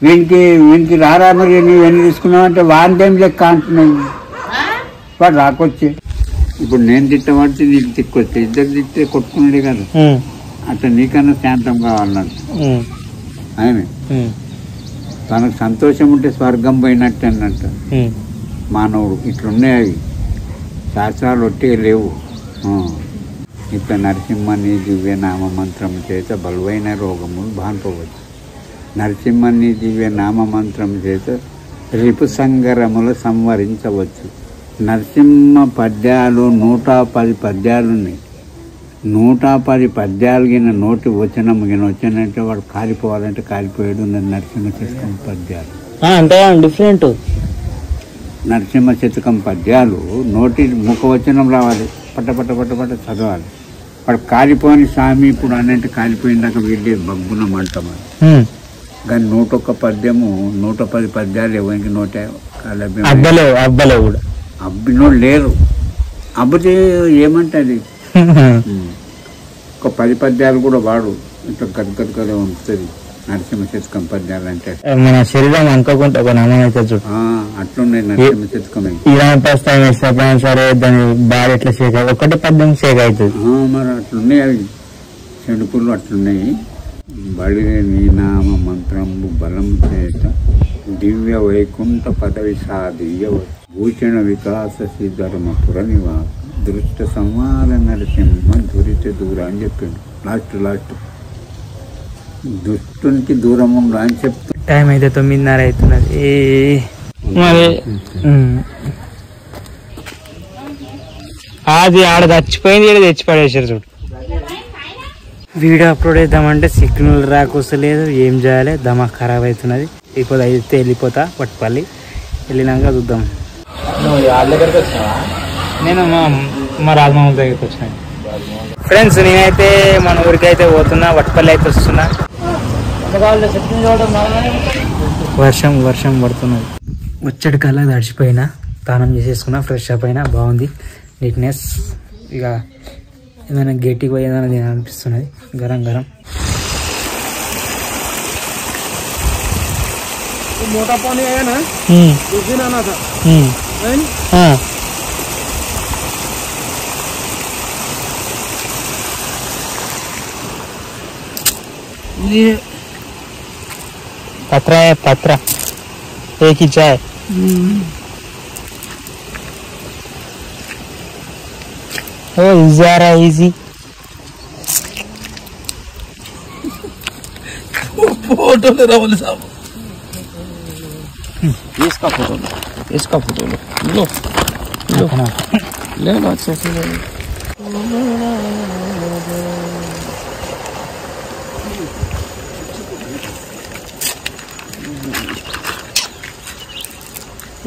వీనికి రారా మరి నువ్వెన్ని తీసుకున్నావంటే వాంతేం లెక్క అంటున్నాయి వాడు రాకొచ్చి. ఇప్పుడు నేను తిట్టబడితే నీకు తిక్కొచ్చే, ఇద్దరు తిట్టే కొట్టుకున్నాడే కదా, అట్లా నీకన్నా శాంతం కావాలన్నట్టు. ఆయన తనకు సంతోషం ఉంటే స్వర్గం పోయినట్టు అన్నట్టు మానవుడు. ఇట్లున్నాయి అవి శాస్త్రాలు ఒట్టిగా లేవు. ఇట్లా నరసింహని దివ్య నామ మంత్రం చేత బలువైన రోగములు బాన్పవచ్చు. నరసింహని దివ్య నామ మంత్రం చేత రిపు సంగరములు సంవరించవచ్చు. నరసింహ పద్యాలు 110 పద్యాలు ఉన్నాయి. 110 పద్యాలు గిన నోటి వచనం గిన వచ్చానంటే వాడు కాలిపోవాలంటే కాలిపోయాడు. నరసింహ శతకం పద్యాలు అంటే డిఫరెంట్. నరసింహ శతకం పద్యాలు నోటి ముఖ వచనం రావాలి, పట్ట పట్ట పట్ట పట్ట చదవాలి. వాడు కాలిపోని స్వామి ఇప్పుడు అన్నంటే కాలిపోయిందాక వీళ్ళే బగ్గున మంటమని. కానీ 101 పద్యము 110 పద్యాలు ఎవరికి నోట అబ్బినోడు లేరు. అబ్బుతే ఏమంటది ఒక 10 పద్యాలు కూడా వాడు ఇట్లా గద్గద్గదే ఉంటుంది. నరసింహ శతకం పద్యాలు అంటే మన శరీరం అనుకోకుండా ఒక నమం అయితే చూడు అట్లున్నాయి. నరసింహ శతకం సరే దాని బాగా ఎట్లా షేక్ ఒకటి పద్యం షేక్ అవుతుంది. మరి అట్లున్నాయి అవి చెడుపులు అట్లున్నాయి. బలి నీ నామ మంత్రంబు బలం చేత దివ్య వైకుంఠ పదవి సాధియ భూషణ వికాస ధర్మ పురనివా దృష్ట సంవాద నరసింహ దురిత దూర అని చెప్పిండు. లాస్ట్ దుష్టునికి దూరం ఉండు అని చెప్తా. టైం అయితే 9:30 అవుతున్నది. మరి అది ఆడ చచ్చిపోయింది, ఇక్కడ తెచ్చి పడేసారు చూడు. వీడియో అప్లోడ్ చేద్దామంటే సిగ్నల్ రాకొస్తలేదు, ఏం చేయాలి, దమా ఖరాబ్ అవుతున్నది. ఇప్పుడు అయితే వెళ్ళిపోతా పట్టుపల్లి, వెళ్ళినాక చూద్దాం. నేను మా రాజమామ దగ్గరికి వచ్చిన. ఫ్రెండ్స్ నేనైతే మన ఊరికి అయితే పోతున్నా, వట్పల్లి అయితే వస్తున్నా. వర్షం పడుతున్నది. వచ్చేటి కల్లా తడిచిపోయినా, స్నానం చేసేసుకున్నా, ఫ్రెష్ అప్ అయినా, బాగుంది నీట్నెస్. ఇక ఏమైనా గట్టికి పోయేదని అనిపిస్తున్నది. గరం मोटा पानी आया ना उस दिन आना था। हाँ ये पत्रा है, पत्रा एक ही चाय. ओ इजी आ रहा है, इजी. फोटो ले रहा बोले साहब, इसका फोटो लो ले लो अच्छे से ले लो.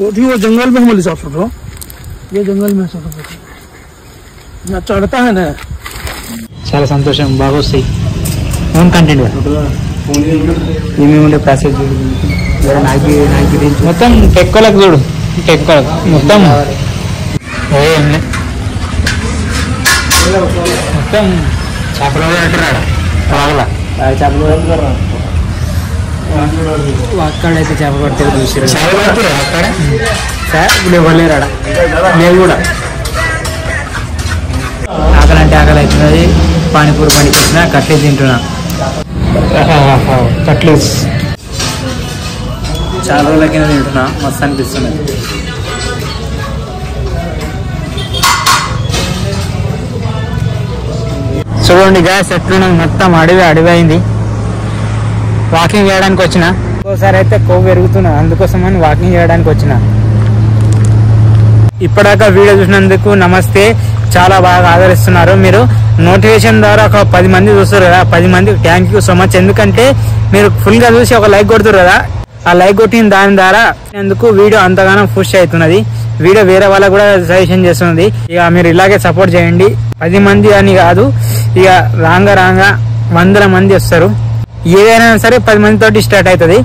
वो जंगल में हमारे साथ फोटो, ये जंगल में फोटो ना चढ़ता है ना. చాలా సంతోషం, బాగా వస్తాయి. ఓన్ కంటెంట్ ఏమేమి ఉండే ప్రాసెస్ మొత్తం టెక్కోలకు చూడు, టెక్కోలకు మొత్తం మొత్తం చేపలు పెట్టరాడా, చేపలు అక్కడైతే చేప పడితే చూసారు. అక్కడ ఇప్పుడు ఇవ్వలేరాడా లేదు కూడా. ఆకలి అంటే ఆకలి అవుతున్నది. పానీపూరి బండికి వచ్చిన కట్లెస్ తింటున్నా. కట్లెస్ చాలా రోజుల కింద తింటున్నా, మస్తు అనిపిస్తున్నది. చూడండి గ్యాస్ ఎట్లున్నది, మొత్తం అడవి అయింది. వాకింగ్ చేయడానికి వచ్చిన, ఒకసారి అయితే కొవ్వు పెరుగుతున్నా, అందుకోసమని వాకింగ్ చేయడానికి వచ్చిన. ఇప్పటిదాకా వీడియో చూసినందుకు నమస్తే. చాలా బాగా ఆదరిస్తున్నారు. మీరు నోటిఫికేషన్ ద్వారా ఒక 10 మంది చూస్తారు కదా, 10 మంది థ్యాంక్ యూ సో మచ్. ఎందుకంటే మీరు ఫుల్ గా చూసి ఒక లైక్ కొడుతున్నారు కదా, ఆ లైక్ కొట్టిన దాని ద్వారా ఎందుకు వీడియో అంతగానో పుష్ అవుతున్నది. వీడియో వేరే వాళ్ళకు కూడా సజెషన్ చేస్తున్నది. ఇక మీరు ఇలాగే సపోర్ట్ చేయండి. 10 మంది అని కాదు, ఇక రాంగా 100 మంది వస్తారు. ఏదైనా సరే 10 మందితోటి స్టార్ట్ అవుతుంది.